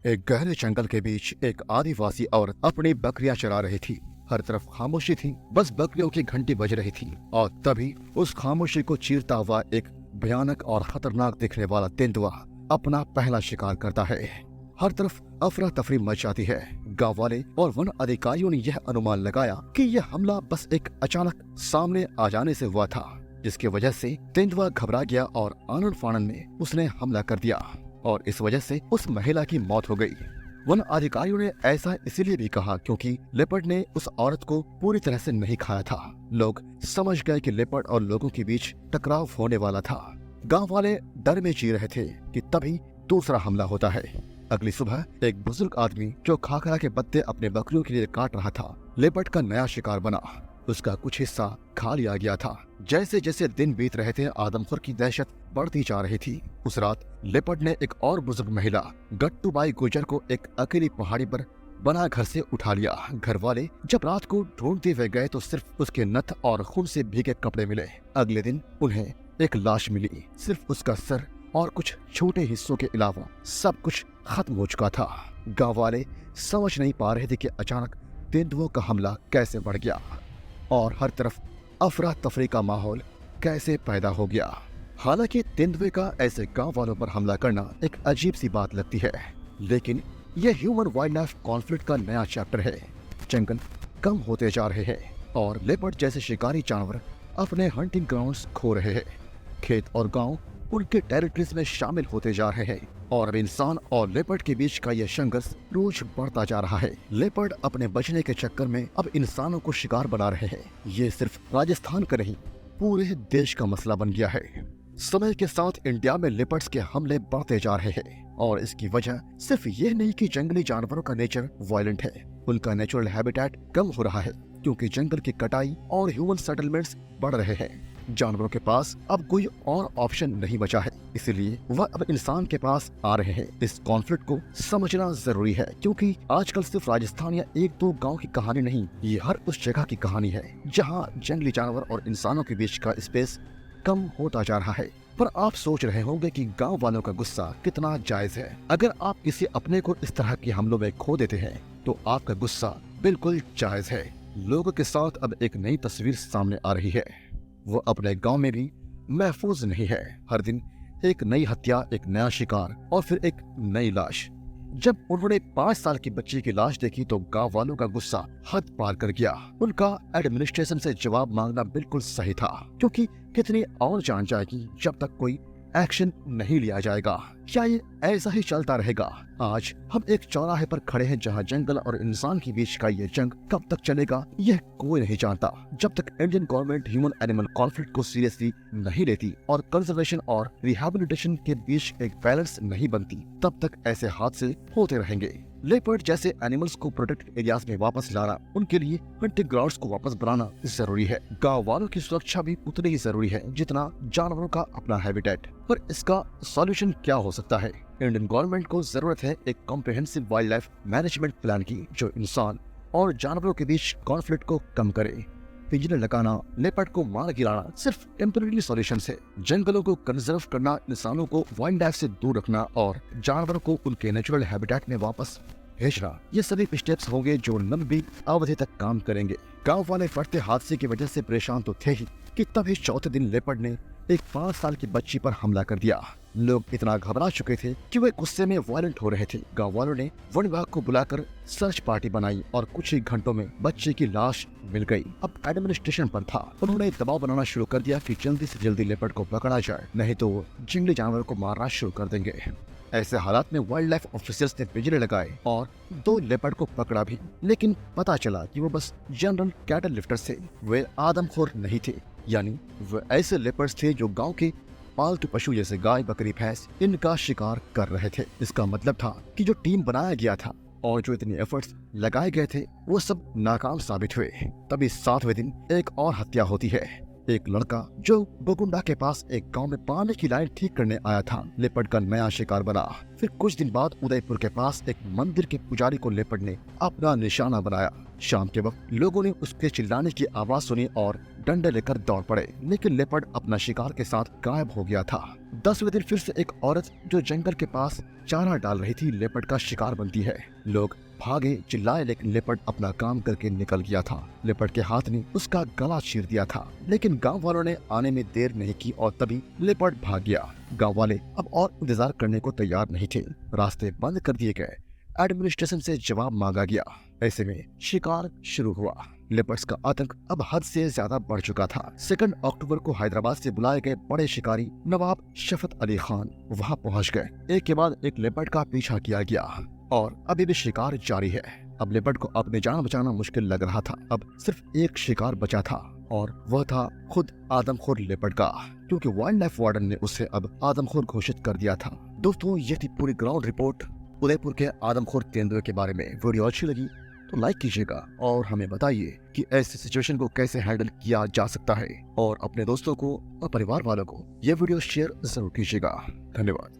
एक गहरे जंगल के बीच एक आदिवासी औरत अपनी बकरियां चरा रही थी। हर तरफ खामोशी थी, बस बकरियों की घंटी बज रही थी। और तभी उस खामोशी को चीरता हुआ एक भयानक और खतरनाक दिखने वाला तेंदुआ अपना पहला शिकार करता है। हर तरफ अफरा तफरी मच जाती है। गांव वाले और वन अधिकारियों ने यह अनुमान लगाया कि यह हमला बस एक अचानक सामने आ जाने से हुआ था, जिसकी वजह से तेंदुआ घबरा गया और आनन फानन में उसने हमला कर दिया और इस वजह से उस महिला की मौत हो गई। वन अधिकारियों ने ऐसा इसीलिए भी कहा क्योंकि लेपर्ड ने उस औरत को पूरी तरह से नहीं खाया था। लोग समझ गए कि लेपर्ड और लोगों के बीच टकराव होने वाला था। गांव वाले डर में जी रहे थे कि तभी दूसरा हमला होता है। अगली सुबह एक बुजुर्ग आदमी जो खाखरा के पत्ते अपने बकरियों के लिए काट रहा था, लेपर्ड का नया शिकार बना। उसका कुछ हिस्सा खा लिया गया था। जैसे जैसे दिन बीत रहे थे, आदमखोर की दहशत बढ़ती जा रही थी। उस रात लेपर्ड ने एक और बुजुर्ग महिला गट्टूबाई गुजर को एक अकेली पहाड़ी पर बना घर से उठा लिया। घर वाले जब रात को ढूंढते हुए गए तो सिर्फ उसके नथ और खून से भीगे कपड़े मिले। अगले दिन उन्हें एक लाश मिली। सिर्फ उसका सर और कुछ छोटे हिस्सों के अलावा सब कुछ खत्म हो चुका था। गांव वाले समझ नहीं पा रहे थे कि अचानक तेंदुओं का हमला कैसे बढ़ गया और हर तरफ अफरा तफरी का माहौल कैसे पैदा हो गया। हालांकि तेंदुए का ऐसे गांव वालों पर हमला करना एक अजीब सी बात लगती है, लेकिन यह ह्यूमन वाइल्ड लाइफ कॉन्फ्लिक्ट का नया चैप्टर है। जंगल कम होते जा रहे हैं और लेपर्ड जैसे शिकारी जानवर अपने हंटिंग ग्राउंड्स खो रहे हैं। खेत और गांव उनके टेरिटरीज में शामिल होते जा रहे हैं और अब इंसान और लेपर्ड के बीच का यह संघर्ष रोज बढ़ता जा रहा है। लेपर्ड अपने बचने के चक्कर में अब इंसानों को शिकार बना रहे हैं। ये सिर्फ राजस्थान का नहीं, पूरे देश का मसला बन गया है। समय के साथ इंडिया में लेपर्ड्स के हमले बढ़ते जा रहे हैं और इसकी वजह सिर्फ ये नहीं कि जंगली जानवरों का नेचर वायलेंट है, उनका नेचुरल हैबिटेट कम हो रहा है क्योंकि जंगल की कटाई और ह्यूमन सेटलमेंट्स बढ़ रहे हैं। जानवरों के पास अब कोई और ऑप्शन नहीं बचा है, इसलिए वह अब इंसान के पास आ रहे हैं। इस कॉन्फ्लिक्ट को समझना जरूरी है क्योंकि आजकल सिर्फ राजस्थान या एक दो गांव की कहानी नहीं, ये हर उस जगह की कहानी है जहां जंगली जानवर और इंसानों के बीच का स्पेस कम होता जा रहा है। पर आप सोच रहे होंगे कि गांव वालों का गुस्सा कितना जायज है। अगर आप किसी अपने को इस तरह के हमलों में खो देते हैं तो आपका गुस्सा बिल्कुल जायज है। लोगों के साथ अब एक नई तस्वीर सामने आ रही है। वो अपने गांव में भी महफूज नहीं है। हर दिन एक नई हत्या, एक नया शिकार और फिर एक नई लाश। जब उन्होंने 5 साल की बच्ची की लाश देखी तो गांव वालों का गुस्सा हद पार कर गया। उनका एडमिनिस्ट्रेशन से जवाब मांगना बिल्कुल सही था क्योंकि कितनी और जान जाएगी जब तक कोई एक्शन नहीं लिया जाएगा। क्या ये ऐसा ही चलता रहेगा? आज हम एक चौराहे पर खड़े हैं जहां जंगल और इंसान के बीच का ये जंग कब तक चलेगा यह कोई नहीं जानता। जब तक Indian government human animal conflict को सीरियसली नहीं लेती और कंजर्वेशन और रिहैबिलिटेशन के बीच एक बैलेंस नहीं बनती, तब तक ऐसे हादसे होते रहेंगे। लेपर्ड जैसे एनिमल्स को प्रोटेक्टेड एरियाज में वापस लाना, उनके लिए हंटिंग ग्राउंड्स को वापस बनाना जरूरी है। गांव वालों की सुरक्षा भी उतनी ही जरूरी है जितना जानवरों का अपना हैबिटेट। पर इसका सॉल्यूशन क्या हो सकता है? इंडियन गवर्नमेंट को जरूरत है एक comprehensive wild life management plan की जो इंसान और जानवरों के बीच कॉन्फ्लिक्ट को कम करे। पिंजरे लगाना, लेपर्ड को मार गिराना सिर्फ टेम्पररी सॉल्यूशन है। जंगलों को कंजर्व करना, इंसानों को वाइल्ड लाइफ से दूर रखना और जानवरों को उनके नेचुरल हैबिटेट में वापस भेजना, ये सभी स्टेप्स होंगे जो लंबी अवधि तक काम करेंगे। गांव वाले बढ़ते हादसे की वजह से परेशान तो थे ही कि तभी चौथे दिन लेपर्ड ने एक 5 साल की बच्ची पर हमला कर दिया। लोग इतना घबरा चुके थे कि वे गुस्से में वायलेंट हो रहे थे। गांव वालों ने वन विभाग को बुलाकर सर्च पार्टी बनाई और कुछ ही घंटों में बच्चे की लाश मिल गई। अब एडमिनिस्ट्रेशन पर था, उन्होंने दबाव बनाना शुरू कर दिया कि जल्दी से जल्दी लेपर्ड को पकड़ा जाए, नहीं तो वो जंगली जानवरों को मारना शुरू कर देंगे। ऐसे हालात में वाइल्ड लाइफ ऑफिसर्स ने पिंजरे लगाए और 2 लेपर्ड को पकड़ा भी, लेकिन पता चला कि वो बस जनरल कैटल लिफ्टर्स थे। वे आदमखोर नहीं थे, यानी वे ऐसे लेपर्ड्स थे जो गांव के पालतू पशु जैसे गाय, बकरी, भैंस इनका शिकार कर रहे थे। इसका मतलब था कि जो टीम बनाया गया था और जो इतने एफर्ट्स लगाए गए थे वो सब नाकाम साबित हुए। तभी 7वें दिन एक और हत्या होती है। एक लड़का जो गोकुंडा के पास एक गांव में पानी की लाइन ठीक करने आया था, लेपर्ड का नया शिकार बना। फिर कुछ दिन बाद उदयपुर के पास एक मंदिर के पुजारी को लेपर्ड ने अपना निशाना बनाया। शाम के वक्त लोगों ने उसके चिल्लाने की आवाज सुनी और डंडे लेकर दौड़ पड़े, लेकिन लेपर्ड अपना शिकार के साथ गायब हो गया था। 10वें दिन फिर से एक औरत जो जंगल के पास चारा डाल रही थी लेपर्ड का शिकार बनती है। लोग भागे चिल्लाए, लेकिन लेपर्ड अपना काम करके निकल गया था। लेपर्ड के हाथ ने उसका गला चीर दिया था, लेकिन गांव वालों ने आने में देर नहीं की और तभी लेपर्ड भाग गया। गांव वाले अब और इंतजार करने को तैयार नहीं थे। रास्ते बंद कर दिए गए, एडमिनिस्ट्रेशन से जवाब मांगा गया। ऐसे में शिकार शुरू हुआ। लेपर्ड्स का आतंक अब हद से ज्यादा बढ़ चुका था। 2 अक्टूबर को हैदराबाद से बुलाए गए बड़े शिकारी नवाब शफत अली खान वहां पहुंच गए। एक के बाद एक लेपर्ड का पीछा किया गया और अभी भी शिकार जारी है। अब लेपर्ड को अपनी जान बचाना मुश्किल लग रहा था। अब सिर्फ एक शिकार बचा था और वह था खुद आदमखोर लेपर्ड का, क्योंकि वाइल्ड लाइफ वार्डन ने उसे अब आदमखोर घोषित कर दिया था। दोस्तों, ये थी पूरी ग्राउंड रिपोर्ट उदयपुर के आदमखोर तेंदुए के बारे में। वीडियो अच्छी लगी तो लाइक कीजिएगा और हमें बताइए कि ऐसी सिचुएशन को कैसे हैंडल किया जा सकता है, और अपने दोस्तों को और परिवार वालों को यह वीडियो शेयर जरूर कीजिएगा। धन्यवाद।